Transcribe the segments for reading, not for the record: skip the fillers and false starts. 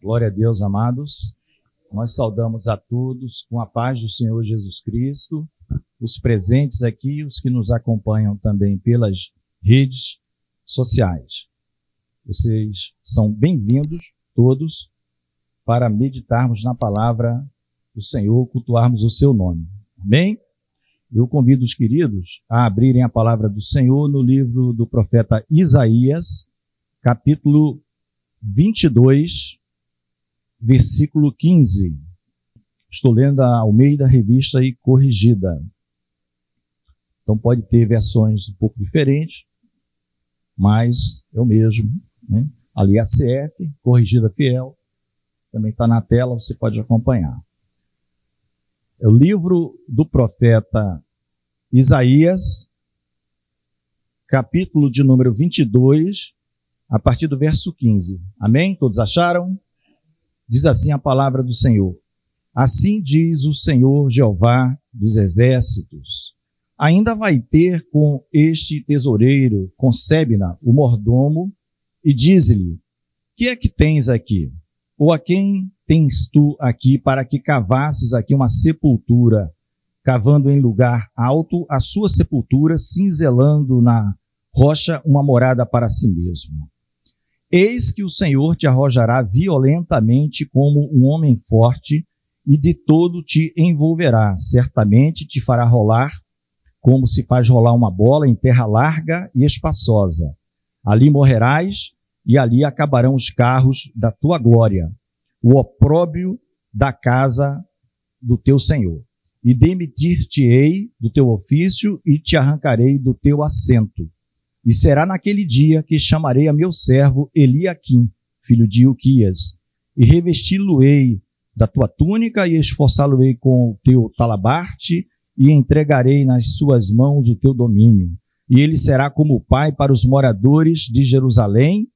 Glória a Deus, amados. Nós saudamos a todos com a paz do Senhor Jesus Cristo, os presentes aqui, os que nos acompanham também pelas redes sociais. Vocês são bem-vindos todos para meditarmos na palavra do Senhor, cultuarmos o seu nome. Amém? Eu convido os queridos a abrirem a palavra do Senhor no livro do profeta Isaías, capítulo 22, versículo 15. Estou lendo a Almeida Revista e Corrigida. Então pode ter versões um pouco diferentes, mas eu mesmo, né? Ali a CF, Corrigida Fiel, também está na tela, você pode acompanhar. É o livro do profeta Isaías, capítulo de número 22, a partir do verso 15. Amém? Todos acharam? Diz assim a palavra do Senhor. Assim diz o Senhor Jeová dos exércitos. Ainda vai ter com este tesoureiro, com Sebna, o mordomo, e diz-lhe, que é que tens aqui? Ou a quem tens tu aqui para que cavasses aqui uma sepultura, cavando em lugar alto a sua sepultura, cinzelando na rocha uma morada para si mesmo? Eis que o Senhor te arrojará violentamente como um homem forte e de todo te envolverá. Certamente te fará rolar como se faz rolar uma bola em terra larga e espaçosa. Ali morrerás e ali acabarão os carros da tua glória, o opróbrio da casa do teu Senhor. E demitir-te-ei do teu ofício e te arrancarei do teu assento. E será naquele dia que chamarei a meu servo Eliaquim, filho de Ilquias, e revesti-lo-ei da tua túnica e esforçá-lo-ei com o teu talabarte e entregarei nas suas mãos o teu domínio. E ele será como pai para os moradores de Jerusalém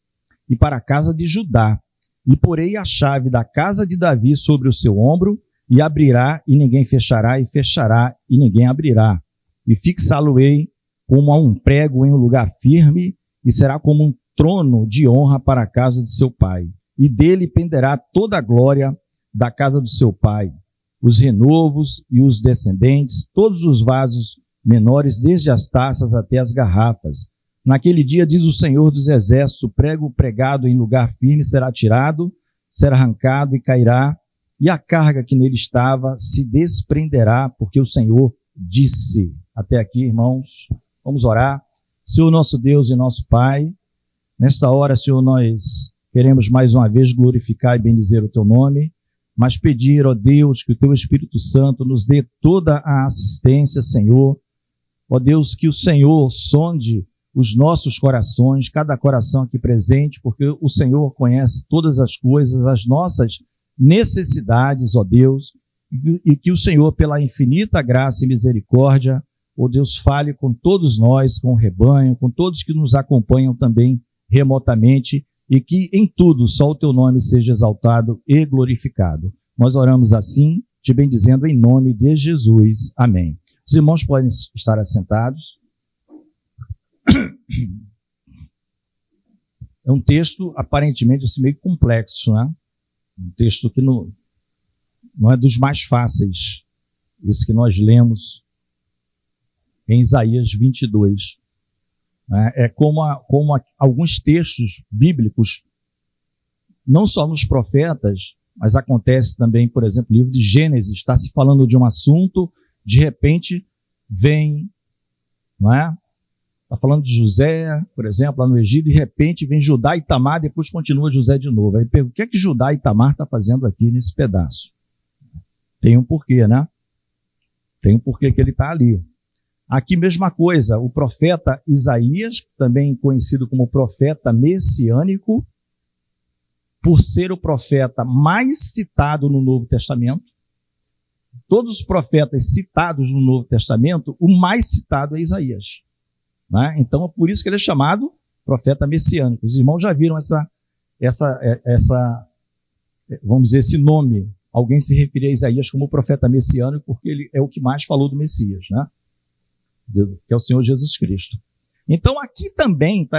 e para a casa de Judá. E porei a chave da casa de Davi sobre o seu ombro, e abrirá e ninguém fechará, e fechará e ninguém abrirá. E fixá-lo-ei como a um prego em um lugar firme, e será como um trono de honra para a casa de seu pai. E dele penderá toda a glória da casa do seu pai, os renovos e os descendentes, todos os vasos menores, desde as taças até as garrafas. Naquele dia, diz o Senhor dos Exércitos, o prego pregado em lugar firme será tirado, será arrancado e cairá, e a carga que nele estava se desprenderá, porque o Senhor disse. Até aqui, irmãos, vamos orar. Senhor nosso Deus e nosso Pai, nesta hora, Senhor, nós queremos mais uma vez glorificar e bendizer o teu nome, mas pedir, ó Deus, que o teu Espírito Santo nos dê toda a assistência, Senhor. Ó Deus, que o Senhor sonde os nossos corações, cada coração aqui presente, porque o Senhor conhece todas as coisas, as nossas necessidades, ó Deus, e que o Senhor, pela infinita graça e misericórdia, ó Deus, fale com todos nós, com o rebanho, com todos que nos acompanham também remotamente, e que em tudo só o teu nome seja exaltado e glorificado. Nós oramos assim, te bendizendo em nome de Jesus. Amém. Os irmãos podem estar assentados. É um texto aparentemente assim, meio complexo, né? Um texto que não é dos mais fáceis, esse que nós lemos em Isaías 22. É como alguns textos bíblicos, não só nos profetas, mas acontece também, por exemplo, no livro de Gênesis, está se falando de um assunto, de repente vem, não é? Está falando de José, por exemplo, lá no Egito, de repente vem Judá e Tamar, depois continua José de novo. Aí pergunta, o que é que Judá e Tamar está fazendo aqui nesse pedaço? Tem um porquê, né? Tem um porquê que ele está ali. Aqui mesma coisa, o profeta Isaías, também conhecido como profeta messiânico, por ser o profeta mais citado no Novo Testamento. Todos os profetas citados no Novo Testamento, o mais citado é Isaías. Né? Então, é por isso que ele é chamado profeta messiânico. Os irmãos já viram vamos dizer, esse nome. Alguém se referia a Isaías como profeta messiânico, porque ele é o que mais falou do Messias, né? Que é o Senhor Jesus Cristo. Então, aqui também,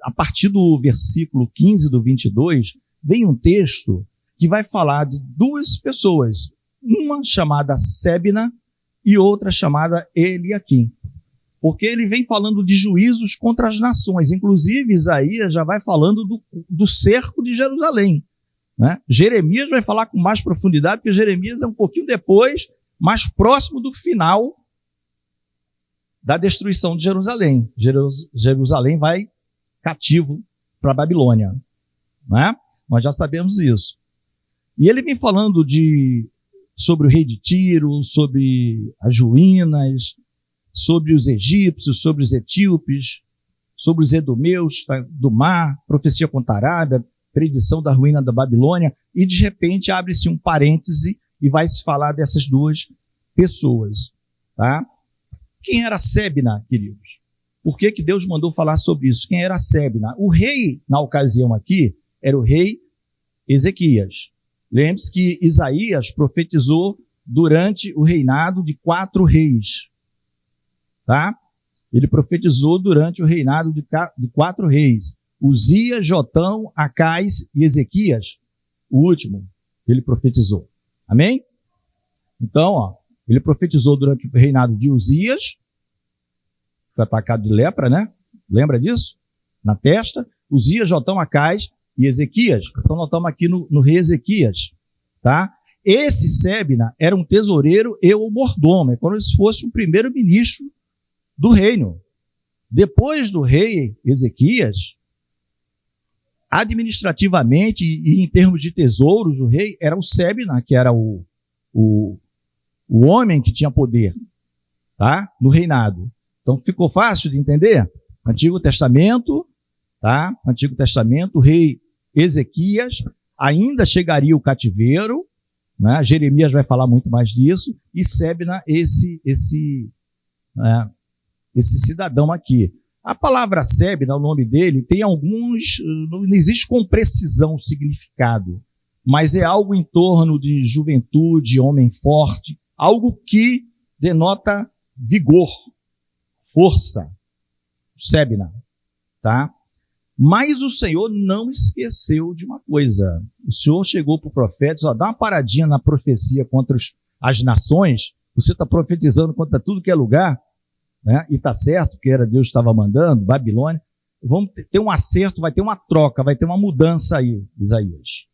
a partir do versículo 15 do 22, vem um texto que vai falar de duas pessoas, uma chamada Sébina e outra chamada Eliaquim. Porque ele vem falando de juízos contra as nações. Inclusive, Isaías já vai falando do cerco de Jerusalém, né? Jeremias vai falar com mais profundidade, porque Jeremias é um pouquinho depois, mais próximo do final da destruição de Jerusalém. Jerusalém vai cativo para a Babilônia, né? Nós já sabemos isso. E ele vem falando sobre o rei de Tiro, sobre as ruínas, sobre os egípcios, sobre os etíopes, sobre os edomeus do mar, profecia contra a Arábia, predição da ruína da Babilônia, e de repente abre-se um parêntese e vai se falar dessas duas pessoas, tá? Quem era Sébina, queridos? Por que Deus mandou falar sobre isso? Quem era Sébina? O rei, na ocasião aqui, era o rei Ezequias. Lembre-se que Isaías profetizou durante o reinado de 4 reis. Tá? Ele profetizou durante o reinado de 4 reis. Uzias, Jotão, Acais e Ezequias, o último, ele profetizou. Amém? Então, ele profetizou durante o reinado de Uzias, foi atacado de lepra, né? Lembra disso? Na testa. Uzias, Jotão, Acais e Ezequias. Então, nós estamos aqui no rei Ezequias. Tá? Esse Sébina era um tesoureiro e um mordomo. É como se fosse o primeiro-ministro do reino. Depois do rei Ezequias, administrativamente e em termos de tesouros, o rei era o Sébina, que era o homem que tinha poder, tá? No reinado. Então ficou fácil de entender? Antigo Testamento, tá? Antigo Testamento, o rei Ezequias, ainda chegaria o cativeiro, né? Jeremias vai falar muito mais disso, e Sébina, esse cidadão aqui. A palavra Sébina, o nome dele, tem alguns, não existe com precisão o significado, mas é algo em torno de juventude, homem forte, algo que denota vigor, força. Sébina, tá? Mas o Senhor não esqueceu de uma coisa. O Senhor chegou para o profeta e disse, dá uma paradinha na profecia contra as nações, você está profetizando contra tudo que é lugar, né? E está certo, que era Deus que estava mandando, Babilônia. Vamos ter um acerto, vai ter uma troca, vai ter uma mudança aí, Isaías.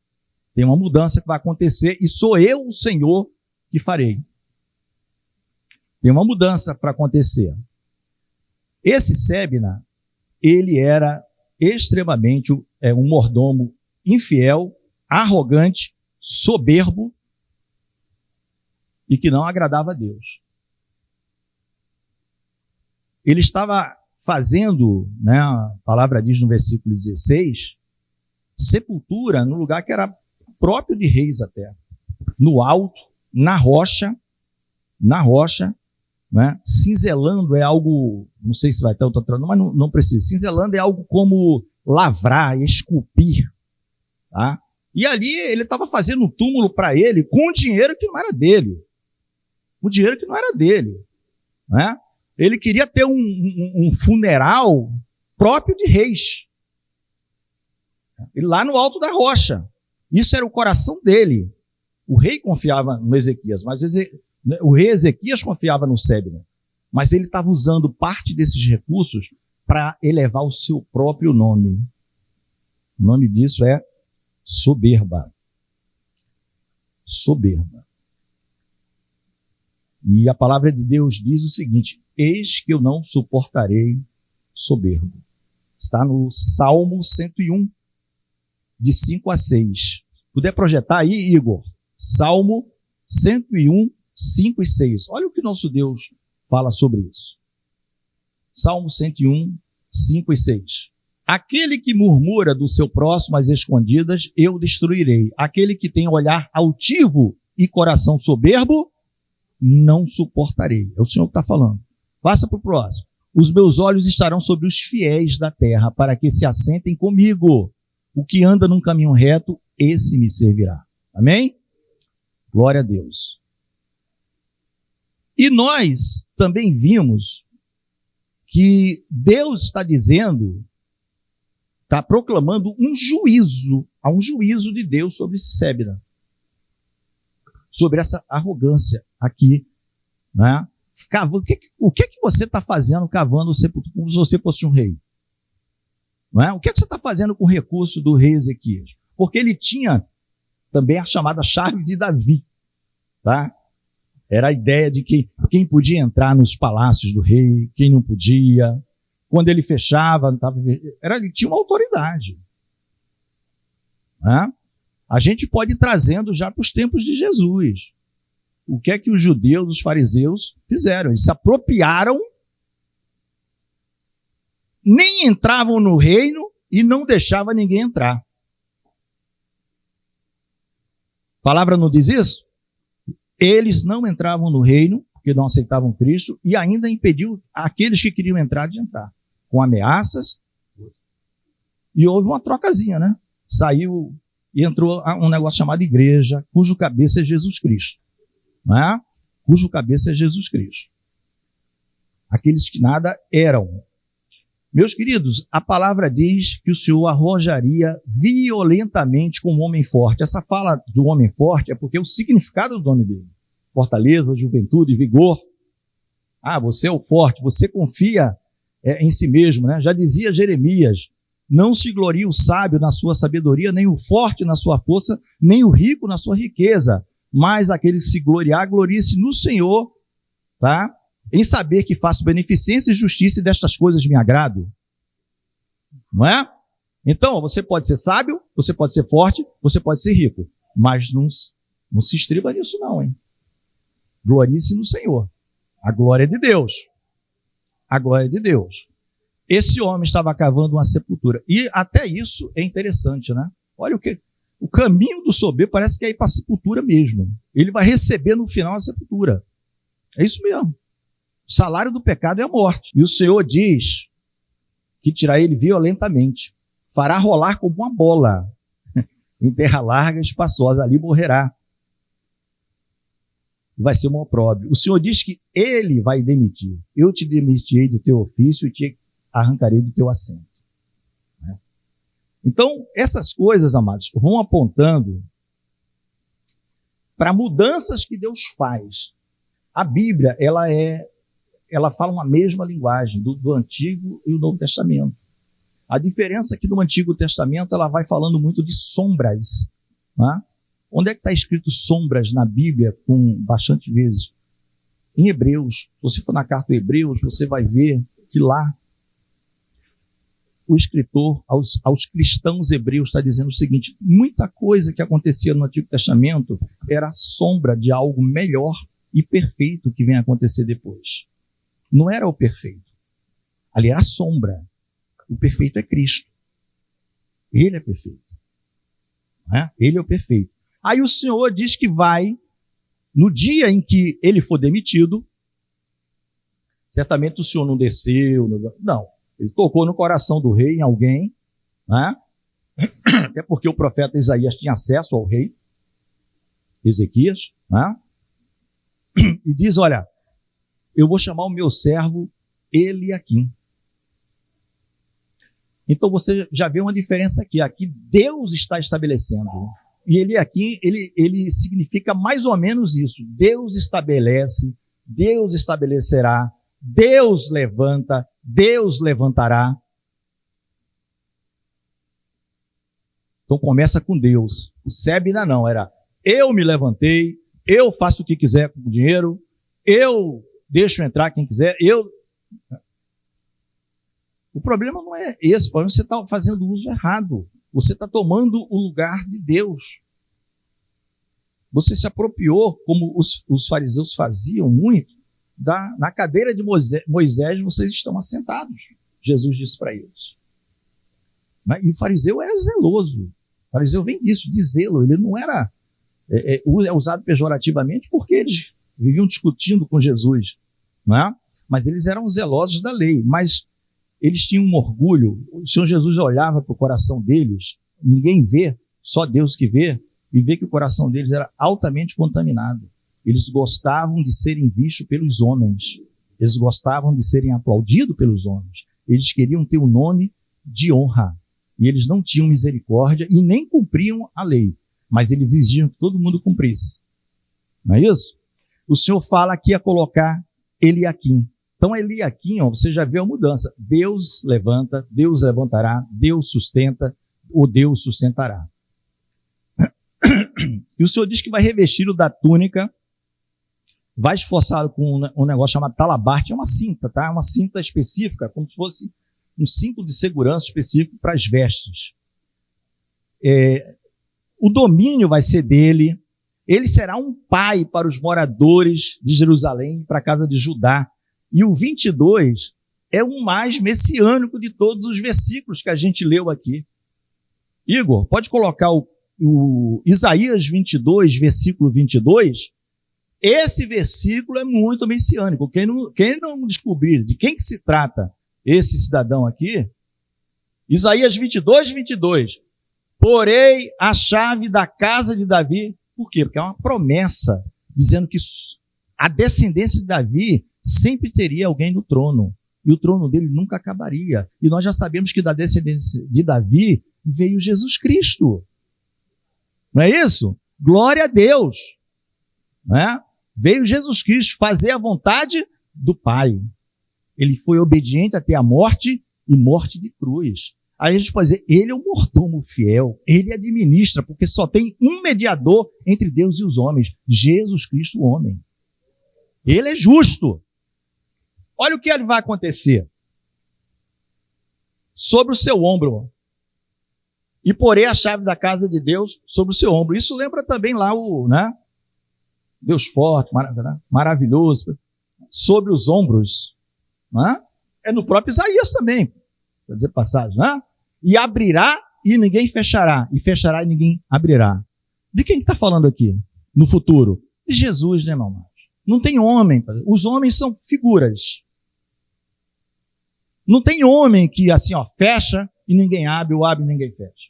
Tem uma mudança que vai acontecer e sou eu, o Senhor, que farei. Tem uma mudança para acontecer. Esse Sébina, ele era extremamente um mordomo infiel, arrogante, soberbo e que não agradava a Deus. Ele estava fazendo, né, a palavra diz no versículo 16, sepultura no lugar que era próprio de reis até, no alto, na rocha, né? Cinzelando é algo, não sei se vai ter outra tradução, mas não precisa. Cinzelando é algo como lavrar, esculpir, tá? E ali ele estava fazendo um túmulo para ele com dinheiro que não era dele. O dinheiro que não era dele, né? Ele queria ter um funeral próprio de reis. Lá no alto da rocha. Isso era o coração dele. O rei confiava no Ezequias, mas o rei Ezequias confiava no Sébina. Mas ele estava usando parte desses recursos para elevar o seu próprio nome. O nome disso é soberba. Soberba. E a palavra de Deus diz o seguinte, eis que eu não suportarei soberbo. Está no Salmo 101, de 5 a 6. Puder projetar aí, Igor? Salmo 101, 5 e 6. Olha o que nosso Deus fala sobre isso. Salmo 101, 5 e 6. Aquele que murmura do seu próximo às escondidas, eu destruirei. Aquele que tem olhar altivo e coração soberbo, não suportarei. É o Senhor que está falando. Passa para o próximo. Os meus olhos estarão sobre os fiéis da terra, para que se assentem comigo. O que anda num caminho reto, esse me servirá. Amém? Glória a Deus. E nós também vimos que Deus está dizendo, está proclamando um juízo há um juízo de Deus sobre esse Sébina, sobre essa arrogância aqui, né? O que você está fazendo cavando o sepulcro como se você fosse um rei? Não é? O que você está fazendo com o recurso do rei Ezequias? Porque ele tinha também a chamada chave de Davi, tá? Era a ideia de que quem podia entrar nos palácios do rei, quem não podia. Quando ele fechava, ele tinha uma autoridade. Né? A gente pode ir trazendo já para os tempos de Jesus. O que é que os judeus, os fariseus fizeram? Eles se apropriaram, nem entravam no reino e não deixavam ninguém entrar. A palavra não diz isso? Eles não entravam no reino, porque não aceitavam Cristo, e ainda impediu aqueles que queriam entrar de entrar, com ameaças. E houve uma trocazinha, né? Saiu e entrou um negócio chamado igreja, cujo cabeça é Jesus Cristo. Né? Cujo cabeça é Jesus Cristo. Aqueles que nada eram. Meus queridos, a palavra diz que o Senhor arrojaria violentamente como homem forte. Essa fala do homem forte é porque é o significado do nome dele. Fortaleza, juventude, vigor. Ah, você é o forte, você confia em si mesmo, né? Já dizia Jeremias, não se glorie o sábio na sua sabedoria, nem o forte na sua força, nem o rico na sua riqueza. Mas aquele que se gloriar, glorie-se no Senhor, tá? Em saber que faço beneficência e justiça e destas coisas me agrado. Não é? Então, você pode ser sábio, você pode ser forte, você pode ser rico, mas não se estriba nisso não, hein? Glorie-se no Senhor. A glória é de Deus. A glória é de Deus. Esse homem estava cavando uma sepultura. E até isso é interessante, né? Olha o caminho do soberbo parece que é ir para a sepultura mesmo. Ele vai receber no final a sepultura. É isso mesmo. O salário do pecado é a morte. E o Senhor diz que tirará ele violentamente. Fará rolar como uma bola. Em terra larga e espaçosa. Ali morrerá. Vai ser um opróbrio. O Senhor diz que ele vai demitir. Eu te demitirei do teu ofício e te arrancarei do teu assento. Então, essas coisas, amados, vão apontando para mudanças que Deus faz. A Bíblia, ela fala uma mesma linguagem do Antigo e o Novo Testamento. A diferença é que no Antigo Testamento ela vai falando muito de sombras. Né? Onde é que está escrito sombras na Bíblia com bastante vezes? Em Hebreus. Se você for na carta de Hebreus, você vai ver que lá o escritor aos cristãos hebreus está dizendo o seguinte: muita coisa que acontecia no Antigo Testamento era sombra de algo melhor e perfeito que vem acontecer depois. Não era o perfeito. Ali era a sombra. O perfeito é Cristo. Ele é perfeito. Né? Ele é o perfeito. Aí o Senhor diz que vai, no dia em que ele for demitido, certamente o Senhor não desceu, não. Ele tocou no coração do rei, em alguém, né? Até porque o profeta Isaías tinha acesso ao rei Ezequias, né? E diz, olha, eu vou chamar o meu servo Eliaquim. Então você já vê uma diferença aqui. Aqui Deus está estabelecendo. E Eliaquim, ele significa mais ou menos isso. Deus estabelece, Deus estabelecerá, Deus levanta, Deus levantará. Então começa com Deus. O Sébina não, era eu me levantei, eu faço o que quiser com o dinheiro, eu deixo entrar quem quiser, O problema não é esse, o problema é que você está fazendo o uso errado. Você está tomando o lugar de Deus. Você se apropriou, como os fariseus faziam muito, na cadeira de Moisés vocês estão assentados. Jesus disse para eles. E o fariseu era zeloso. O fariseu vem disso, de zelo. Ele não era usado pejorativamente porque eles viviam discutindo com Jesus. Não é? Mas eles eram zelosos da lei. Mas eles tinham um orgulho. O Senhor Jesus olhava para o coração deles. Ninguém vê, só Deus que vê. E vê que o coração deles era altamente contaminado. Eles gostavam de serem vistos pelos homens. Eles gostavam de serem aplaudidos pelos homens. Eles queriam ter um nome de honra. E eles não tinham misericórdia e nem cumpriam a lei, mas eles exigiam que todo mundo cumprisse. Não é isso? O Senhor fala que ia colocar Eliaquim. Então, Eliaquim, você já vê a mudança. Deus levanta, Deus levantará, Deus sustenta, ou Deus sustentará. E o Senhor diz que vai revesti-lo da túnica, vai esforçá-lo com um negócio chamado talabarte, é uma cinta, tá? Uma cinta específica, como se fosse um cinto de segurança específico para as vestes. O domínio vai ser dele, ele será um pai para os moradores de Jerusalém, para a casa de Judá. E o 22 é o mais messiânico de todos os versículos que a gente leu aqui. Igor, pode colocar o Isaías 22, versículo 22. Esse versículo é muito messiânico. Quem não descobrir de quem que se trata esse cidadão aqui, Isaías 22, 22. Porei a chave da casa de Davi. Por quê? Porque é uma promessa dizendo que a descendência de Davi sempre teria alguém no trono. E o trono dele nunca acabaria. E nós já sabemos que da descendência de Davi veio Jesus Cristo. Não é isso? Glória a Deus. Não é? Veio Jesus Cristo fazer a vontade do Pai. Ele foi obediente até a morte e morte de cruz. Aí a gente pode dizer, ele é o mordomo fiel, ele administra, porque só tem um mediador entre Deus e os homens, Jesus Cristo, o homem. Ele é justo. Olha o que vai acontecer. Sobre o seu ombro. E porei a chave da casa de Deus sobre o seu ombro. Isso lembra também lá Deus forte, maravilhoso, sobre os ombros. Né? É no próprio Isaías também, para dizer passagem. Né? E abrirá e ninguém fechará, e fechará e ninguém abrirá. De quem está falando aqui, no futuro? De Jesus, né, meu irmão? Não tem homem, os homens são figuras. Não tem homem que assim, fecha e ninguém abre, ou abre e ninguém fecha.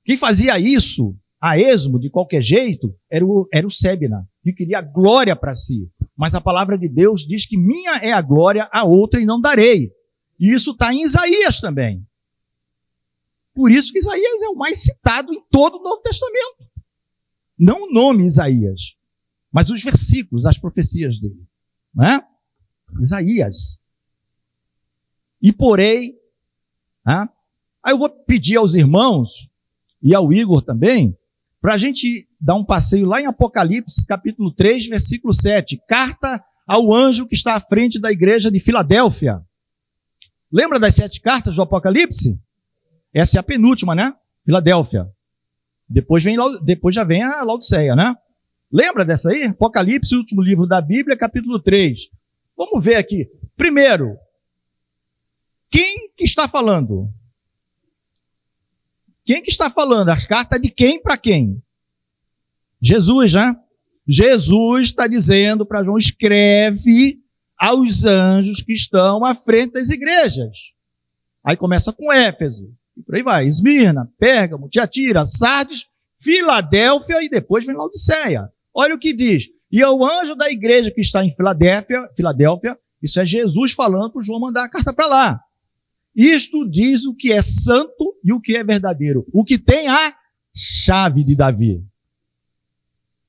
Quem fazia isso, a esmo, de qualquer jeito, era o Sebna, que queria glória para si. Mas a palavra de Deus diz que minha é a glória, a outra e não darei. E isso está em Isaías também. Por isso que Isaías é o mais citado em todo o Novo Testamento. Não o nome Isaías, mas os versículos, as profecias dele. Não é? Isaías. E porém, aí eu vou pedir aos irmãos e ao Igor também, para a gente dar um passeio lá em Apocalipse, capítulo 3, versículo 7. Carta ao anjo que está à frente da igreja de Filadélfia. Lembra das 7 cartas do Apocalipse? Essa é a penúltima, né? Filadélfia. Depois já vem a Laodiceia, né? Lembra dessa aí? Apocalipse, o último livro da Bíblia, capítulo 3. Vamos ver aqui. Primeiro, quem que está falando? Quem que está falando? As cartas de quem para quem? Jesus, né? Jesus está dizendo para João, escreve aos anjos que estão à frente das igrejas. Aí começa com Éfeso, e por aí vai. Esmirna, Pérgamo, Tiatira, Sardes, Filadélfia e depois vem Laodiceia. Olha o que diz. E ao anjo da igreja que está em Filadélfia, isso é Jesus falando para o João mandar a carta para lá. Isto diz o que é santo e o que é verdadeiro. O que tem a chave de Davi.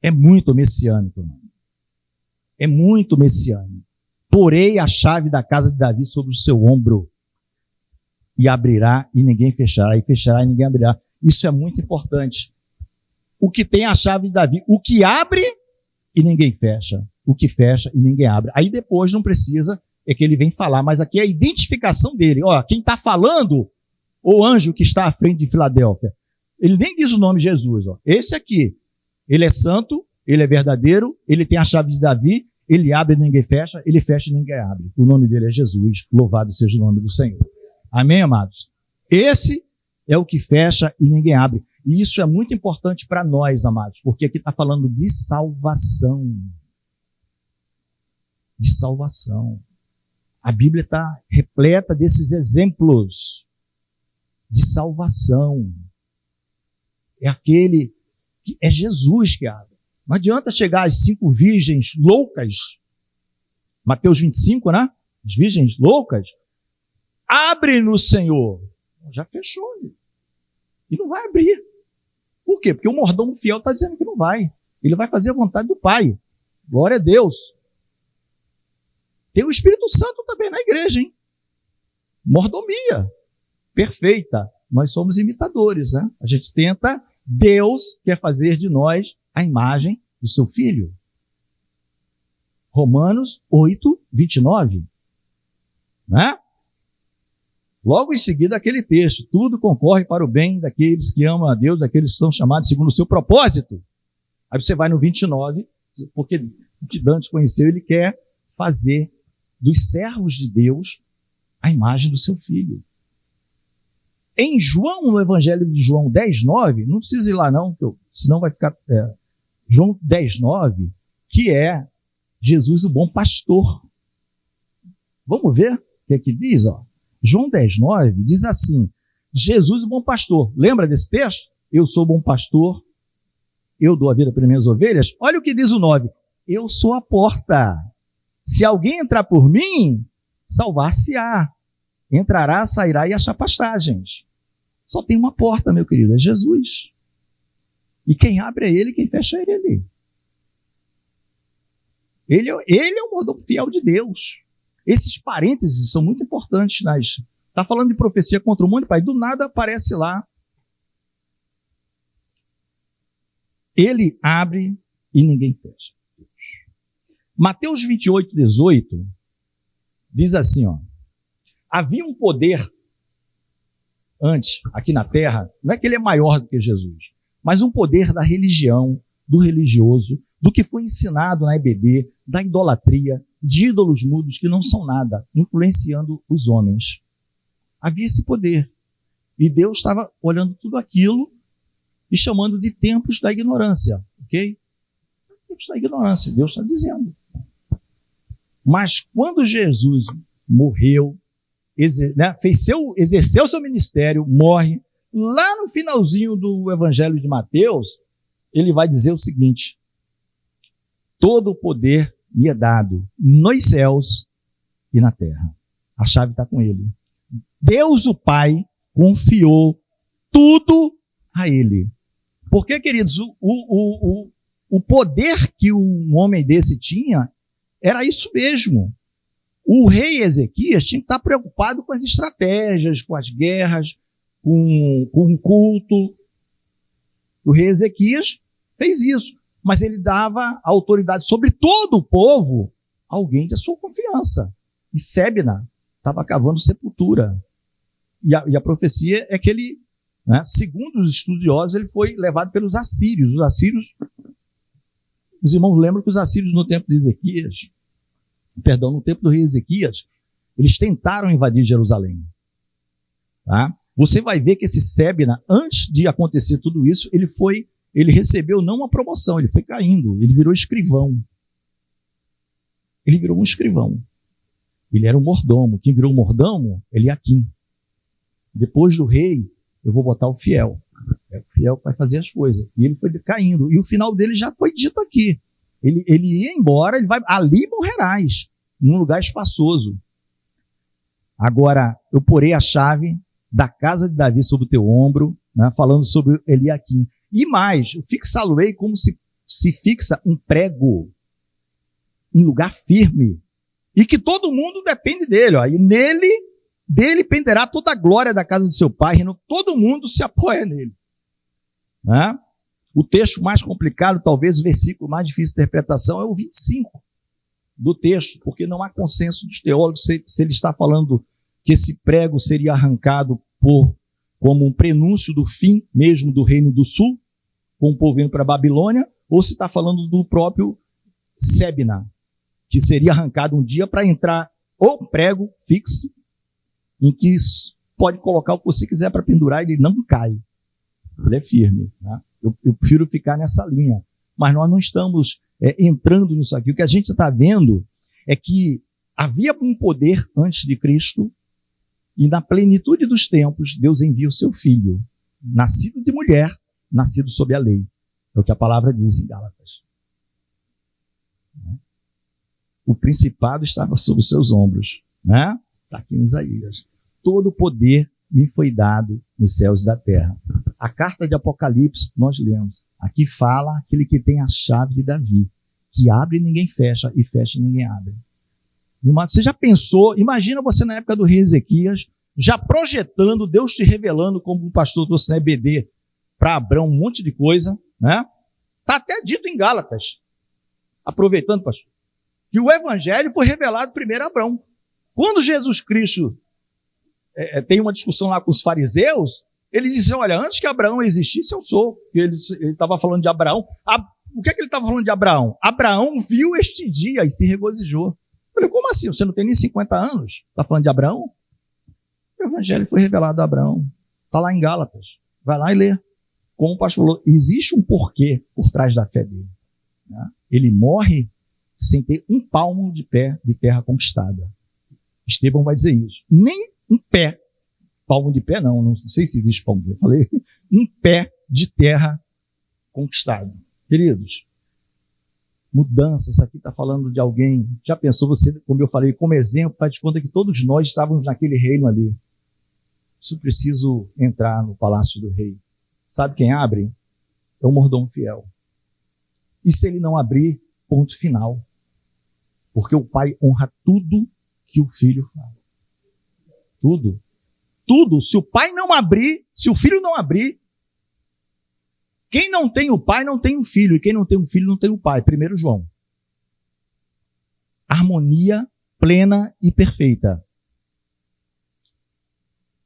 É muito messiânico, irmão. É muito messiânico. Porei a chave da casa de Davi sobre o seu ombro. E abrirá e ninguém fechará. E fechará e ninguém abrirá. Isso é muito importante. O que tem a chave de Davi. O que abre e ninguém fecha. O que fecha e ninguém abre. Aí depois não precisa, é que ele vem falar. Mas aqui é a identificação dele. Ó, quem está falando, o anjo que está à frente de Filadélfia. Ele nem diz o nome de Jesus. Ó. Esse aqui. Ele é santo, ele é verdadeiro, ele tem a chave de Davi, ele abre e ninguém fecha, ele fecha e ninguém abre. O nome dele é Jesus, louvado seja o nome do Senhor. Amém, amados? Esse é o que fecha e ninguém abre. E isso é muito importante para nós, amados, porque aqui está falando de salvação. De salvação. A Bíblia está repleta desses exemplos de salvação. É aquele que é Jesus que abre. Não adianta chegar às 5 virgens loucas, Mateus 25, né? As virgens loucas, abre no Senhor. Já fechou. E não vai abrir. Por quê? Porque o mordomo fiel está dizendo que não vai. Ele vai fazer a vontade do Pai. Glória a Deus. Tem o Espírito Santo também na igreja, hein? Mordomia. Perfeita. Nós somos imitadores, né? A gente tenta, Deus quer fazer de nós a imagem do seu Filho. Romanos 8, 29. Né? Logo em seguida, aquele texto, tudo concorre para o bem daqueles que amam a Deus, daqueles que são chamados segundo o seu propósito. Aí você vai no 29, porque o que Dante conheceu, ele quer fazer dos servos de Deus a imagem do seu Filho. Em João, no Evangelho de João 10, 9, não precisa ir lá não, senão vai ficar... João 10, 9, que é Jesus o bom pastor. Vamos ver o que é que diz, ó. João 10, 9 diz assim, Jesus o bom pastor. Lembra desse texto? Eu sou o bom pastor, eu dou a vida pelas minhas ovelhas. Olha o que diz o 9. Eu sou a porta. Se alguém entrar por mim, salvar-se-á. Entrará, sairá e achar pastagens. Só tem uma porta, meu querido, é Jesus. E quem abre é ele, quem fecha é ele. Ele é o mordomo fiel de Deus. Esses parênteses são muito importantes. Está falando de profecia contra o mundo, pai. Do nada aparece lá. Ele abre e ninguém fecha. Mateus 28, 18 diz assim, ó. Havia um poder antes, aqui na terra, não é que ele é maior do que Jesus, mas um poder da religião, do religioso, do que foi ensinado na EBD, da idolatria, de ídolos mudos que não são nada, influenciando os homens. Havia esse poder. E Deus estava olhando tudo aquilo e chamando de tempos da ignorância, ok? Tempos da ignorância, Deus está dizendo. Mas quando Jesus morreu, exerceu seu ministério, morre, lá no finalzinho do Evangelho de Mateus, ele vai dizer o seguinte: todo o poder me é dado nos céus e na terra. A chave está com ele. Deus, o Pai, confiou tudo a ele. Porque, queridos, o poder que um homem desse tinha era isso mesmo. O rei Ezequias tinha que estar preocupado com as estratégias, com as guerras, com o culto. O rei Ezequias fez isso, mas ele dava autoridade sobre todo o povo a alguém da sua confiança. E Sebna estava cavando sepultura. E a profecia é que ele, né, segundo os estudiosos, ele foi levado pelos assírios. Os assírios, os irmãos lembram que os assírios no tempo de Ezequias, no tempo do rei Ezequias, eles tentaram invadir Jerusalém. Tá? Você vai ver que esse Sebna, antes de acontecer tudo isso, ele recebeu não uma promoção, ele foi caindo, ele virou escrivão. Ele virou um escrivão. Ele era um mordomo. Quem virou um mordomo? Eliaquim. Depois do rei, eu vou botar o fiel. É o fiel que vai fazer as coisas. E ele foi caindo. E o final dele já foi dito aqui. Ele ia embora, ali morrerás, num lugar espaçoso. Agora, eu porei a chave da casa de Davi sobre o teu ombro, né, falando sobre Eliaquim. E mais, fixá-lo-ei como se fixa um prego em lugar firme. E que todo mundo depende dele. Ó, e dele penderá toda a glória da casa de seu pai. Todo mundo se apoia nele. Né? O texto mais complicado, talvez o versículo mais difícil de interpretação, é o 25 do texto, porque não há consenso dos teólogos se ele está falando que esse prego seria arrancado como um prenúncio do fim mesmo do reino do sul, com o povo indo para a Babilônia, ou se está falando do próprio Sebna, que seria arrancado um dia para entrar o prego fixo, em que pode colocar o que você quiser para pendurar, ele não cai. Ele é firme. Né? Eu prefiro ficar nessa linha. Mas nós não estamos entrando nisso aqui. O que a gente está vendo é que havia um poder antes de Cristo, e na plenitude dos tempos, Deus envia o seu Filho, nascido de mulher, nascido sob a lei. É o que a palavra diz em Gálatas. O principado estava sobre os seus ombros. Né? Está aqui em Isaías. Todo o poder me foi dado nos céus e da terra. A carta de Apocalipse, nós lemos. Aqui fala aquele que tem a chave de Davi, que abre e ninguém fecha, e fecha e ninguém abre. Você já pensou, imagina você na época do rei Ezequias, já projetando, Deus te revelando, como o pastor trouxe na EBD, para Abraão um monte de coisa, né? Está até dito em Gálatas, aproveitando, pastor, que o evangelho foi revelado primeiro a Abraão. Quando Jesus Cristo tem uma discussão lá com os fariseus, ele disse, olha, antes que Abraão existisse, eu sou. Ele estava falando de Abraão. O que é que ele estava falando de Abraão? Abraão viu este dia e se regozijou. Eu falei, como assim? Você não tem nem 50 anos? Está falando de Abraão? O evangelho foi revelado a Abraão. Está lá em Gálatas. Vai lá e lê. Como o pastor falou, existe um porquê por trás da fé dele. Né? Ele morre sem ter um palmo de pé de terra conquistada. Estevão vai dizer isso. Nem um pé. Palmo de pé não sei se existe palmo de pé. Falei, um pé de terra conquistado. Queridos, mudança, isso aqui está falando de alguém. Já pensou você, como eu falei, como exemplo, faz de conta que todos nós estávamos naquele reino ali. Isso preciso entrar no palácio do rei. Sabe quem abre? É o mordomo fiel. E se ele não abrir, ponto final. Porque o pai honra tudo que o filho fala. Tudo. Tudo. Se o pai não abrir, se o filho não abrir, quem não tem o pai não tem o filho, e quem não tem o filho não tem o pai. 1 João. Harmonia plena e perfeita.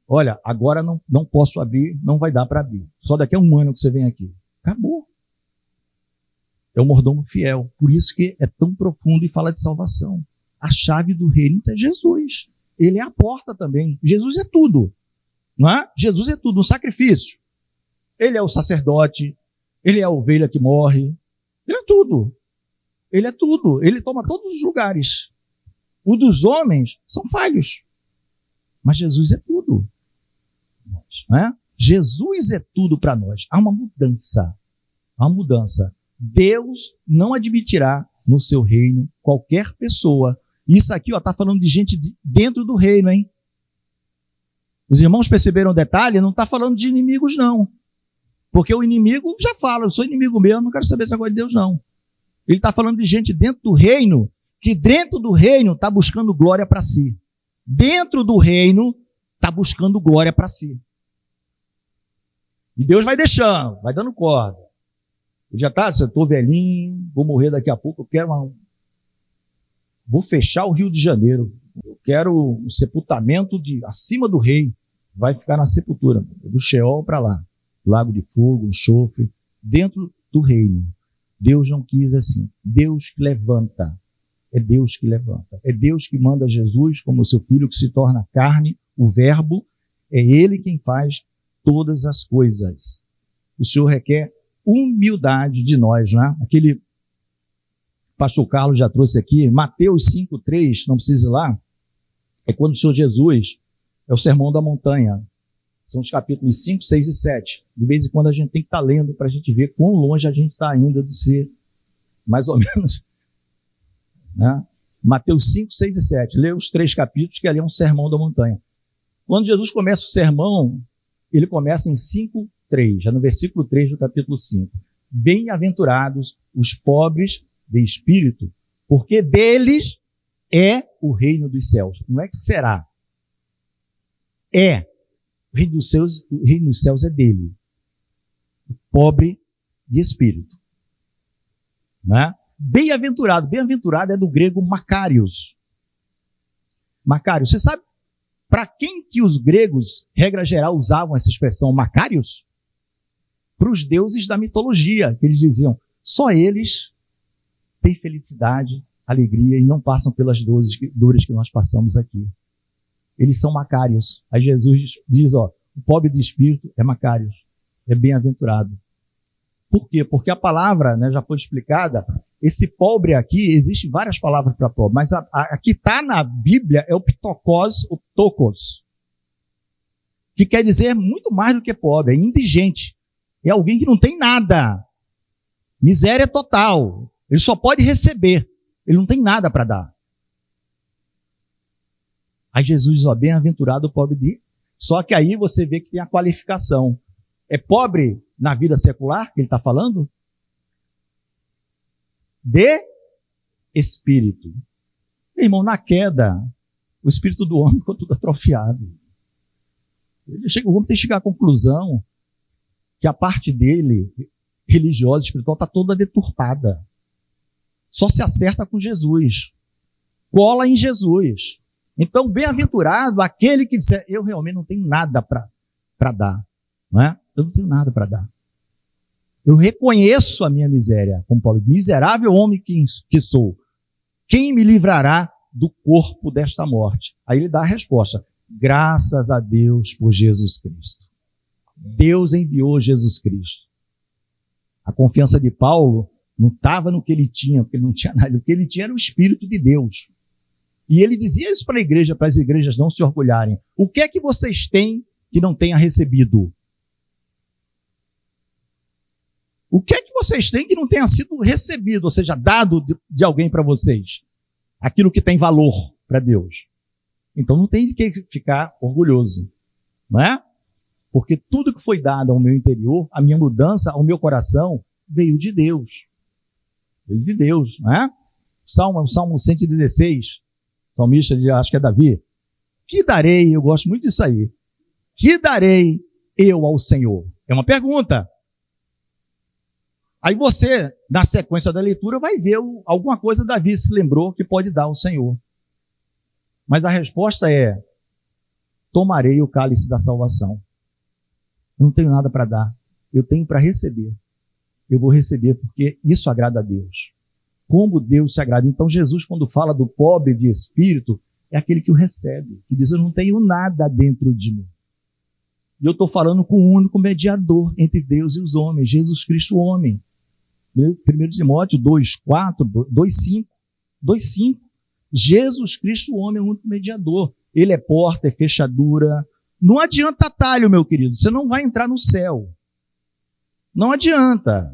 Olha, agora não posso abrir, não vai dar para abrir. Só daqui a um ano que você vem aqui. Acabou. É o mordomo fiel. Por isso que é tão profundo e fala de salvação. A chave do reino é Jesus. Ele é a porta também. Jesus é tudo. Não é? Jesus é tudo, um sacrifício. Ele é o sacerdote, ele é a ovelha que morre. Ele é tudo. Ele é tudo. Ele toma todos os lugares. O dos homens são falhos. Mas Jesus é tudo. Não é? Jesus é tudo para nós. Há uma mudança. Há uma mudança. Deus não admitirá no seu reino qualquer pessoa. Isso aqui está falando de gente dentro do reino, hein? Os irmãos perceberam o detalhe? Não está falando de inimigos, não. Porque o inimigo já fala, eu sou inimigo meu, não quero saber essa coisa de Deus, não. Ele está falando de gente dentro do reino, que dentro do reino está buscando glória para si. Dentro do reino está buscando glória para si. E Deus vai deixando, vai dando corda. Eu já está, eu estou velhinho, vou morrer daqui a pouco, eu quero vou fechar o Rio de Janeiro. Eu quero um sepultamento acima do rei. Vai ficar na sepultura, do Sheol para lá. Lago de fogo, enxofre, dentro do reino. Deus não quis assim. Deus que levanta. É Deus que levanta. É Deus que manda Jesus como seu filho que se torna carne, o verbo. É Ele quem faz todas as coisas. O Senhor requer humildade de nós, né? Aquele pastor Carlos já trouxe aqui, Mateus 5:3, não precisa ir lá, é quando o Senhor Jesus, é o Sermão da Montanha, são os capítulos 5, 6 e 7. De vez em quando a gente tem que estar lendo para a gente ver quão longe a gente está ainda de ser, mais ou menos, né? Mateus 5, 6 e 7, lê os 3 capítulos, que ali é um Sermão da Montanha. Quando Jesus começa o sermão, ele começa em 5:3, já no versículo 3 do capítulo 5. Bem-aventurados os pobres de espírito, porque deles é o reino dos céus. Não é que será. É. O reino dos céus é dele. O pobre de espírito. Né? Bem-aventurado. Bem-aventurado é do grego Makarios. Makarios. Você sabe para quem que os gregos, regra geral, usavam essa expressão Makarios? Para os deuses da mitologia, que eles diziam, só eles têm felicidade, alegria e não passam pelas dores que nós passamos aqui. Eles são Makarios. Aí Jesus diz, o pobre de espírito é Makarios, é bem-aventurado. Por quê? Porque a palavra, né, já foi explicada, esse pobre aqui, existem várias palavras para pobre, mas a que está na Bíblia é o ptokos, o ptokos, que quer dizer muito mais do que pobre, é indigente. É alguém que não tem nada. Miséria total. Ele só pode receber. Ele não tem nada para dar. Aí Jesus diz, bem-aventurado o pobre de... Só que aí você vê que tem a qualificação. é pobre na vida secular que ele está falando? De espírito. Meu irmão, na queda, o espírito do homem ficou tudo atrofiado. O homem tem que chegar à conclusão que a parte dele, religiosa, espiritual, está toda deturpada. Só se acerta com Jesus. Cola em Jesus. Então, bem-aventurado aquele que disser, eu realmente não tenho nada para dar. Não é? Eu não tenho nada para dar. Eu reconheço a minha miséria, como Paulo, miserável homem que sou. Quem me livrará do corpo desta morte? Aí ele dá a resposta. Graças a Deus por Jesus Cristo. Deus enviou Jesus Cristo. A confiança de Paulo não estava no que ele tinha, porque ele não tinha nada. O que ele tinha era o Espírito de Deus. E ele dizia isso para a igreja, para as igrejas não se orgulharem. O que é que vocês têm que não tenha recebido? O que é que vocês têm que não tenha sido recebido, ou seja, dado de alguém para vocês? Aquilo que tem valor para Deus. Então não tem de que ficar orgulhoso, não é? Porque tudo que foi dado ao meu interior, a minha mudança, ao meu coração, veio de Deus. Veio de Deus, não é? Salmo 116, salmista, acho que é Davi. Que darei, eu gosto muito disso aí. Que darei eu ao Senhor? É uma pergunta. Aí você, na sequência da leitura, vai ver alguma coisa Davi se lembrou que pode dar ao Senhor. Mas a resposta é, tomarei o cálice da salvação. Eu não tenho nada para dar, eu tenho para receber. Eu vou receber porque isso agrada a Deus. Como Deus se agrada. Então Jesus, quando fala do pobre de espírito, é aquele que o recebe, que diz, eu não tenho nada dentro de mim. E eu estou falando com o único mediador entre Deus e os homens, Jesus Cristo, o homem. 1 Timóteo 2,4, 2,5. Jesus Cristo, o homem, é o único mediador. Ele é porta, é fechadura. Não adianta atalho, meu querido. Você não vai entrar no céu. Não adianta.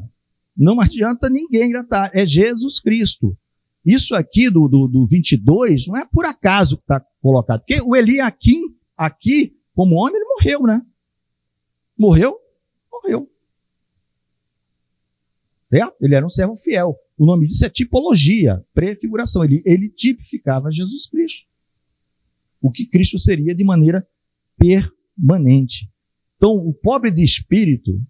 Não adianta ninguém atalho. É Jesus Cristo. Isso aqui do 22 não é por acaso que está colocado. Porque o Eliaquim, aqui, como homem, ele morreu, né? Morreu? Morreu. Certo? Ele era um servo fiel. O nome disso é tipologia, prefiguração. Ele tipificava Jesus Cristo. O que Cristo seria de maneira permanente. Então, o pobre de espírito,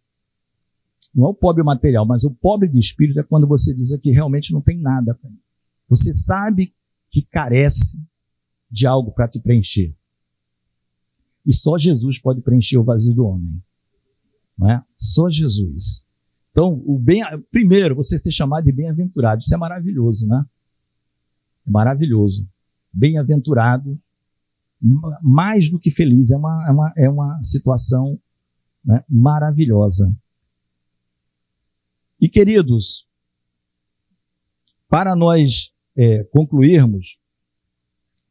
não é o pobre material, mas o pobre de espírito é quando você diz que realmente não tem nada para mim. Você sabe que carece de algo para te preencher. E só Jesus pode preencher o vazio do homem. Não é? Só Jesus. Então, primeiro, você ser chamado de bem-aventurado. Isso é maravilhoso, né? É maravilhoso. Bem-aventurado, mais do que feliz. É uma situação, né, maravilhosa. E, queridos, para nós concluirmos,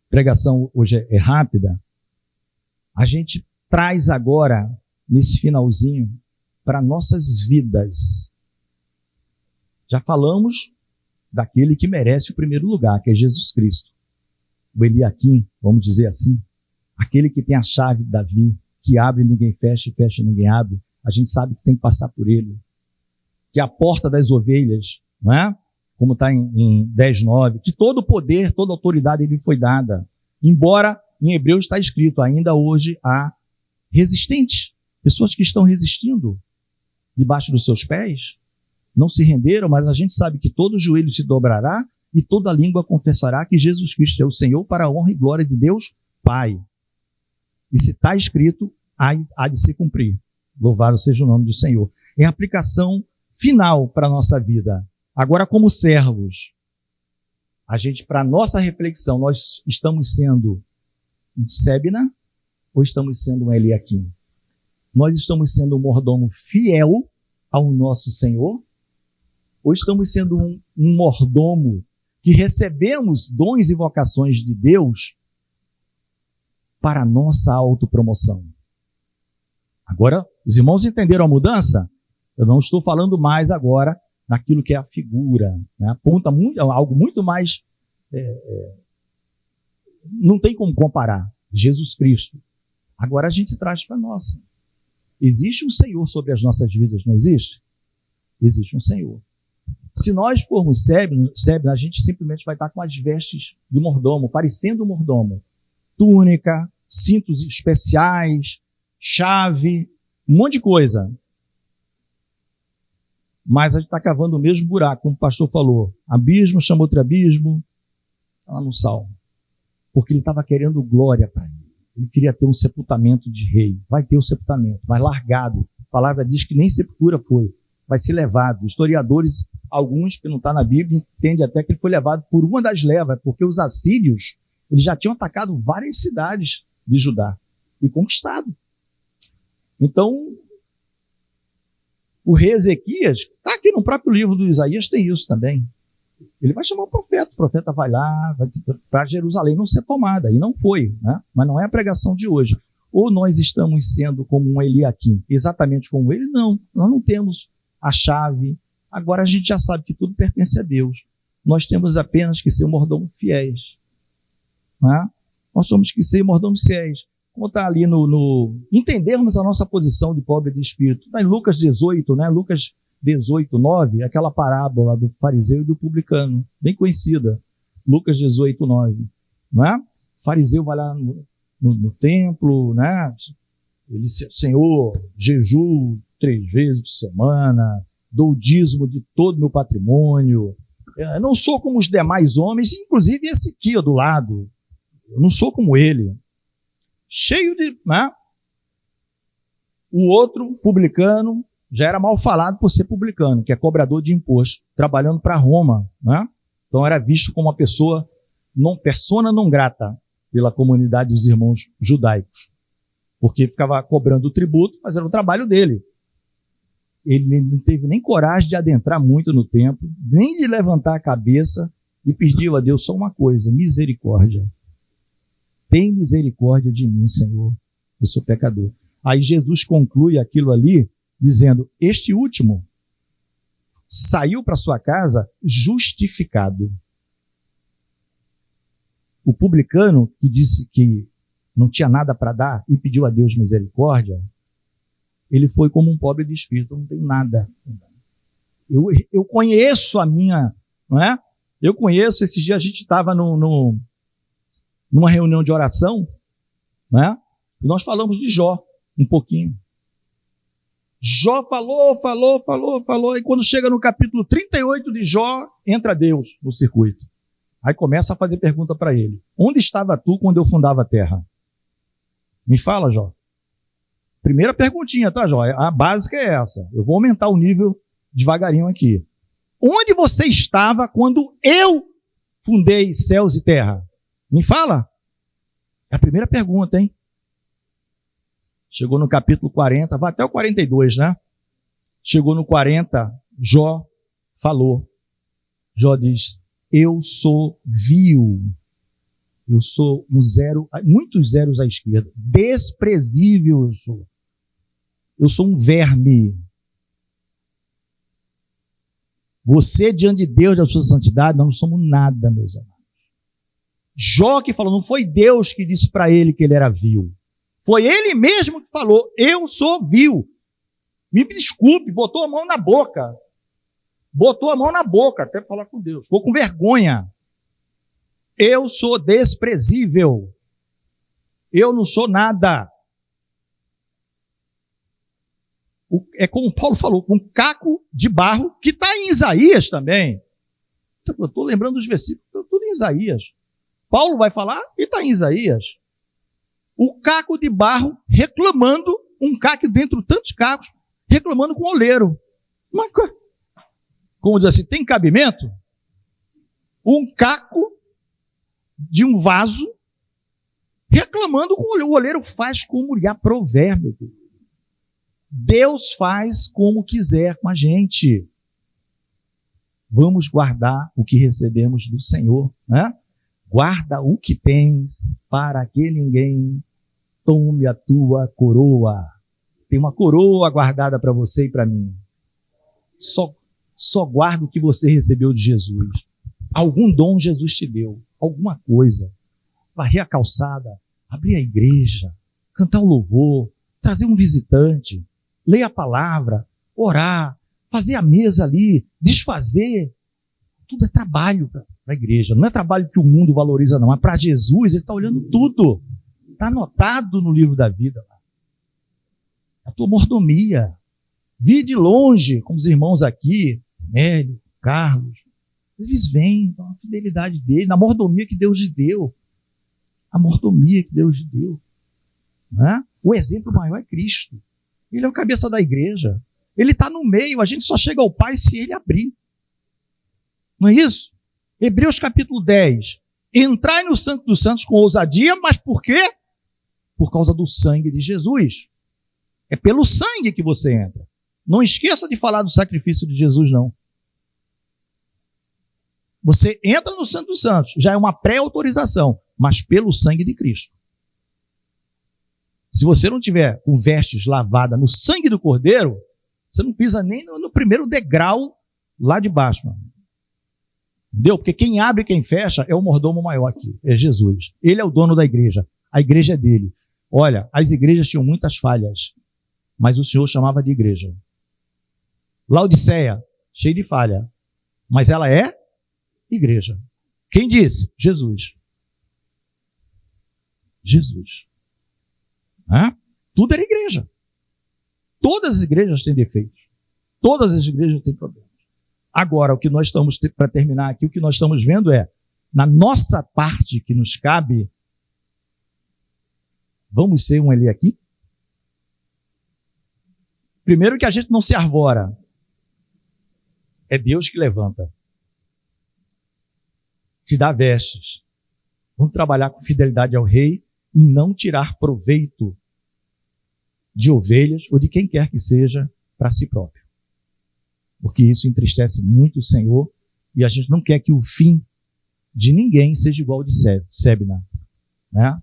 a pregação hoje é rápida, a gente traz agora, nesse finalzinho, para nossas vidas. Já falamos daquele que merece o primeiro lugar, que é Jesus Cristo. O Eliaquim, vamos dizer assim, aquele que tem a chave de Davi, que abre e ninguém fecha, e fecha e ninguém abre. A gente sabe que tem que passar por ele. Que é a porta das ovelhas, não é? Como está em 10:9, que todo o poder, toda a autoridade lhe foi dada. Embora em Hebreus está escrito, ainda hoje há resistentes, pessoas que estão resistindo debaixo dos seus pés, não se renderam, mas a gente sabe que todo joelho se dobrará e toda língua confessará que Jesus Cristo é o Senhor, para a honra e glória de Deus Pai. E se está escrito, há de se cumprir. Louvado seja o nome do Senhor. É a aplicação final para a nossa vida. Agora, como servos, para a nossa reflexão, nós estamos sendo um Sebna ou estamos sendo um Eliaquim? Nós estamos sendo um mordomo fiel ao nosso Senhor? Ou estamos sendo um mordomo que recebemos dons e vocações de Deus para a nossa autopromoção? Agora, os irmãos entenderam a mudança? Eu não estou falando mais agora naquilo que é a figura, né? Aponta algo muito mais... não tem como comparar. Jesus Cristo. Agora a gente traz para a nossa. Existe um Senhor sobre as nossas vidas, não existe? Existe um Senhor. Se nós formos sébios, a gente simplesmente vai estar com as vestes do mordomo, parecendo um mordomo. Túnica, cintos especiais, chave, um monte de coisa. Mas a gente está cavando o mesmo buraco, como o pastor falou. Abismo chama outro abismo, está lá no Salmo. Porque ele estava querendo glória para ele. Ele queria ter um sepultamento de rei. Vai ter o sepultamento, mas largado. A palavra diz que nem sepultura foi. Vai ser levado. Historiadores, alguns que não está na Bíblia, entendem até que ele foi levado por uma das levas, porque os assírios eles já tinham atacado várias cidades de Judá e conquistado. Então, o rei Ezequias, está aqui no próprio livro do Isaías, tem isso também. Ele vai chamar o profeta vai lá, vai para Jerusalém não ser tomada, e não foi, né? Mas não é a pregação de hoje. Ou nós estamos sendo como um Eliaquim, exatamente como ele? Não, nós não temos a chave. Agora a gente já sabe que tudo pertence a Deus. Nós temos apenas que ser mordomos fiéis. Né? Nós temos que ser mordomos fiéis. Como está ali entendermos a nossa posição de pobre de espírito. Está em Lucas 18, né? Lucas 18, 9, aquela parábola do fariseu e do publicano, bem conhecida. Lucas 18, 9. Né? O fariseu vai lá no templo, né? Ele diz, Senhor, jejuo 3 vezes por semana, dou o dízimo de todo o meu patrimônio, eu não sou como os demais homens, inclusive esse aqui do lado, eu não sou como ele. Cheio de... Né? O outro, publicano, já era mal falado por ser publicano, que é cobrador de imposto, trabalhando para Roma. Né? Então era visto como uma pessoa, persona não grata, pela comunidade dos irmãos judaicos, porque ficava cobrando o tributo, mas era o trabalho dele. Ele não teve nem coragem de adentrar muito no templo, nem de levantar a cabeça, e pediu a Deus só uma coisa, misericórdia. Tem misericórdia de mim, Senhor, eu sou pecador. Aí Jesus conclui aquilo ali, dizendo, este último saiu para sua casa justificado. O publicano que disse que não tinha nada para dar e pediu a Deus misericórdia, ele foi como um pobre de espírito, não tem nada. Eu conheço a minha, não é? Eu conheço, esses dias a gente estava numa reunião de oração, né? E nós falamos de Jó um pouquinho. Jó falou, e quando chega no capítulo 38 de Jó, entra Deus no circuito. Aí começa a fazer pergunta para ele. Onde estava tu quando eu fundava a terra? Me fala, Jó. Primeira perguntinha, tá, Jó? A básica é essa. Eu vou aumentar o nível devagarinho aqui. Onde você estava quando eu fundei céus e terra? Me fala. É a primeira pergunta, hein? Chegou no capítulo 40, vai até o 42, né? Chegou no 40, Jó falou. Jó diz, eu sou vil. Eu sou um zero, muitos zeros à esquerda. Desprezível eu sou. Eu sou um verme. Você, diante de Deus, da sua santidade, nós não somos nada, meus amados. Jó que falou, não foi Deus que disse para ele que ele era vil. Foi ele mesmo que falou, eu sou vil. Me desculpe, botou a mão na boca. Botou a mão na boca, até falar com Deus. Ficou com vergonha. Eu sou desprezível. Eu não sou nada. É como Paulo falou, um caco de barro, que está em Isaías também. Eu estou lembrando dos versículos, tudo em Isaías. Paulo vai falar e está em Isaías. O caco de barro reclamando, um caco dentro de tantos cacos, reclamando com o oleiro. Mas, como diz assim, tem cabimento? Um caco de um vaso reclamando com o oleiro. O oleiro faz como lhe aprouver, meu Deus. Deus faz como quiser com a gente. Vamos guardar o que recebemos do Senhor, né? Guarda o que tens, para que ninguém tome a tua coroa. Tem uma coroa guardada para você e para mim. Só guarda o que você recebeu de Jesus. Algum dom Jesus te deu, alguma coisa. Varrer a calçada, abrir a igreja, cantar o louvor, trazer um visitante, ler a palavra, orar, fazer a mesa ali, desfazer. Tudo é trabalho para a igreja. Não é trabalho que o mundo valoriza, não. Mas para Jesus, ele está olhando tudo. Está anotado no livro da vida. A tua mordomia. Vi de longe, como os irmãos aqui, Mélio, Carlos, eles vêm com a fidelidade dele, na mordomia que Deus lhe deu. A mordomia que Deus lhe deu. Né? O exemplo maior é Cristo. Ele é o cabeça da igreja. Ele está no meio, a gente só chega ao Pai se ele abrir. Não é isso? Hebreus capítulo 10. Entrai no Santo dos Santos com ousadia, mas por quê? Por causa do sangue de Jesus. É pelo sangue que você entra. Não esqueça de falar do sacrifício de Jesus, não. Você entra no Santo dos Santos, já é uma pré-autorização, mas pelo sangue de Cristo. Se você não tiver com vestes lavadas no sangue do Cordeiro, você não pisa nem no primeiro degrau lá de baixo, mano. Entendeu? Porque quem abre e quem fecha é o mordomo maior aqui, é Jesus. Ele é o dono da igreja, a igreja é dele. Olha, as igrejas tinham muitas falhas, mas o Senhor chamava de igreja. Laodiceia, cheia de falha, mas ela é igreja. Quem disse? Jesus. Jesus. Tudo era igreja. Todas as igrejas têm defeitos. Todas as igrejas têm problemas. Agora, o que nós estamos, para terminar aqui, o que nós estamos vendo é, na nossa parte que nos cabe, vamos ser um ali aqui? Primeiro que a gente não se arvora. É Deus que levanta. Te dá vestes. Vamos trabalhar com fidelidade ao rei e não tirar proveito de ovelhas ou de quem quer que seja para si próprio. Porque isso entristece muito o Senhor e a gente não quer que o fim de ninguém seja igual ao de Sebna, né?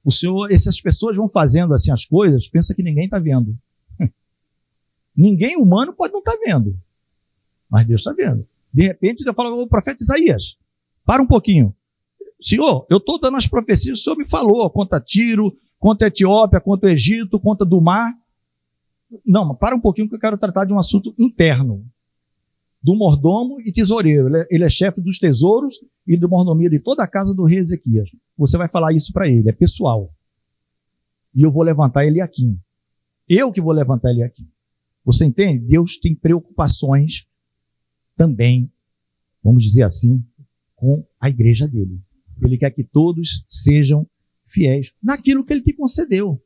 O Senhor, essas pessoas vão fazendo assim as coisas, pensa que ninguém está vendo. Ninguém humano pode não estar vendo, mas Deus está vendo. De repente, Deus fala, o profeta Isaías, para um pouquinho. Senhor, eu estou dando as profecias, o Senhor me falou, conta Tiro, conta Etiópia, conta o Egito, conta do mar. Não, mas para um pouquinho que eu quero tratar de um assunto interno. Do mordomo e tesoureiro. Ele é chefe dos tesouros e do mordomia de toda a casa do rei Ezequias. Você vai falar isso para ele, é pessoal. E eu vou levantar ele aqui. Eu que vou levantar ele aqui. Você entende? Deus tem preocupações também, vamos dizer assim, com a igreja dele. Ele quer que todos sejam fiéis naquilo que ele te concedeu.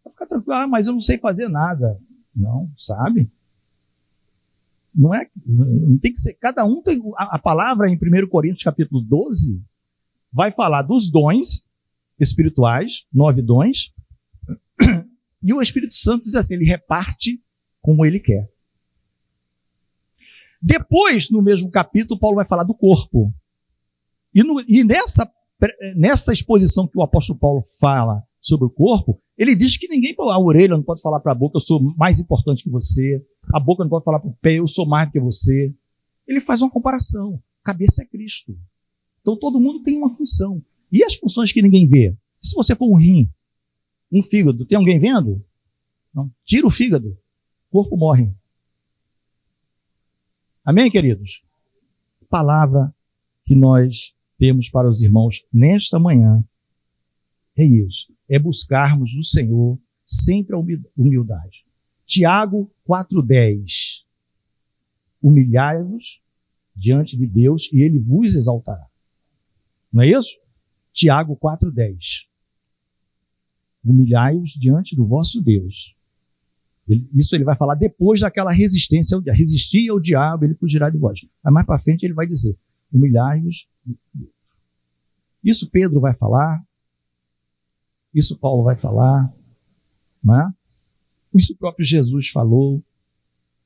Vai ficar tranquilo, mas eu não sei fazer nada. Não, sabe? Não tem que ser. Cada um tem. A palavra em 1 Coríntios capítulo 12 vai falar dos dons espirituais, 9 dons, e o Espírito Santo diz assim, ele reparte como ele quer. Depois, no mesmo capítulo, Paulo vai falar do corpo. E nessa exposição que o apóstolo Paulo fala sobre o corpo, ele diz que ninguém, a orelha não pode falar para a boca, eu sou mais importante que você, a boca não pode falar para o pé, eu sou mais do que você. Ele faz uma comparação, a cabeça é Cristo. Então todo mundo tem uma função. E as funções que ninguém vê? Se você for um rim, um fígado, tem alguém vendo? Não. Tira o fígado, o corpo morre. Amém, queridos? Palavra que nós temos para os irmãos nesta manhã é isso, é buscarmos no Senhor sempre a humildade. Tiago 4,10 humilhai-vos diante de Deus e Ele vos exaltará. Não é isso? Tiago 4,10 humilhai-vos diante do vosso Deus. Isso ele vai falar depois daquela resistência, resistir ao diabo, ele fugirá de vós. Mas mais para frente ele vai dizer, humilhai-vos diante de Deus. Isso Pedro vai falar, isso Paulo vai falar, né? Isso o próprio Jesus falou.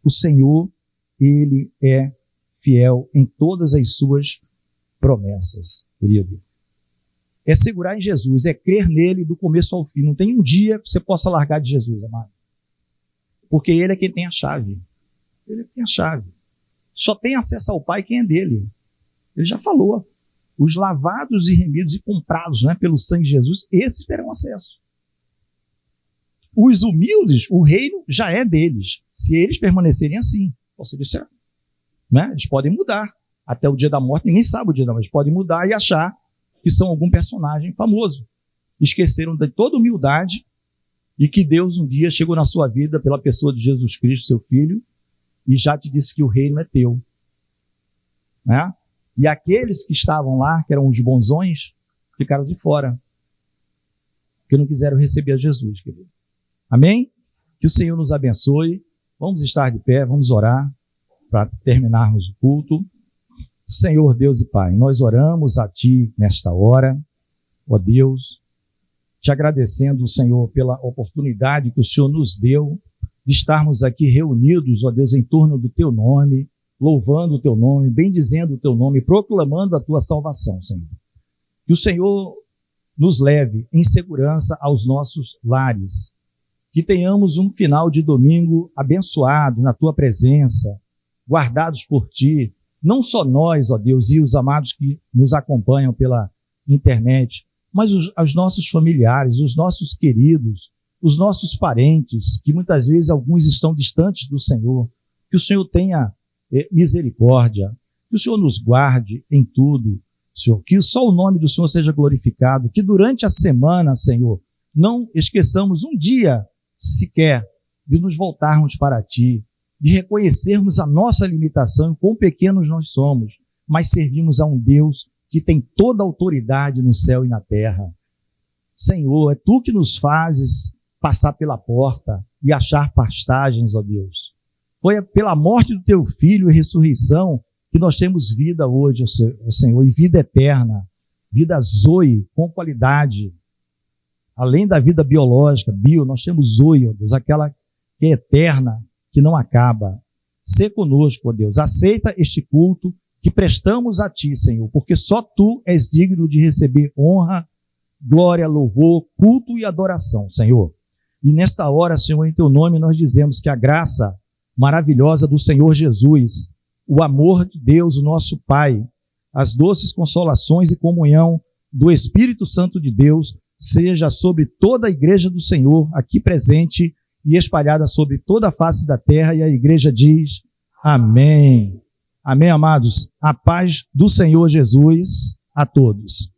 O Senhor, ele é fiel em todas as suas promessas, querido. É segurar em Jesus, é crer nele do começo ao fim. Não tem um dia que você possa largar de Jesus, amado. Porque ele é quem tem a chave. Ele é quem tem a chave. Só tem acesso ao Pai quem é dele. Ele já falou. Os lavados e remidos e comprados, né, pelo sangue de Jesus, esses terão acesso. os humildes, o reino já é deles, se eles permanecerem assim. Ou seja, né? Eles podem mudar. Até o dia da morte, ninguém sabe o dia da morte, podem mudar e achar que são algum personagem famoso. Esqueceram de toda humildade e que Deus um dia chegou na sua vida pela pessoa de Jesus Cristo, seu Filho, e já te disse que o reino é teu. Né? E aqueles que estavam lá, que eram os bonzões, ficaram de fora, porque não quiseram receber a Jesus, querido. Amém? Que o Senhor nos abençoe. Vamos estar de pé, vamos orar para terminarmos o culto. Senhor Deus e Pai, nós oramos a Ti nesta hora, ó Deus, te agradecendo, Senhor, pela oportunidade que o Senhor nos deu de estarmos aqui reunidos, ó Deus, em torno do Teu nome, louvando o Teu nome, bendizendo o Teu nome, proclamando a Tua salvação, Senhor. Que o Senhor nos leve em segurança aos nossos lares, que tenhamos um final de domingo abençoado na Tua presença, guardados por Ti, não só nós, ó Deus, e os amados que nos acompanham pela internet, mas os nossos familiares, os nossos queridos, os nossos parentes, que muitas vezes alguns estão distantes do Senhor. Que o Senhor tenha misericórdia, que o Senhor nos guarde em tudo, Senhor, que só o nome do Senhor seja glorificado, que durante a semana, Senhor, não esqueçamos um dia sequer de nos voltarmos para Ti, de reconhecermos a nossa limitação, quão pequenos nós somos, mas servimos a um Deus que tem toda a autoridade no céu e na terra. Senhor, é Tu que nos fazes passar pela porta e achar pastagens, ó Deus. Foi pela morte do Teu Filho e ressurreição que nós temos vida hoje, ó Senhor, e vida eterna, vida zoe, com qualidade. Além da vida biológica, nós temos zoe, ó Deus, aquela que é eterna, que não acaba. Sê conosco, ó Deus. Aceita este culto que prestamos a Ti, Senhor, porque só Tu és digno de receber honra, glória, louvor, culto e adoração, Senhor. E nesta hora, Senhor, em Teu nome nós dizemos que a graça maravilhosa do Senhor Jesus, o amor de Deus, o nosso Pai, as doces consolações e comunhão do Espírito Santo de Deus seja sobre toda a igreja do Senhor aqui presente e espalhada sobre toda a face da terra, e a igreja diz amém. Amém, amados. A paz do Senhor Jesus a todos.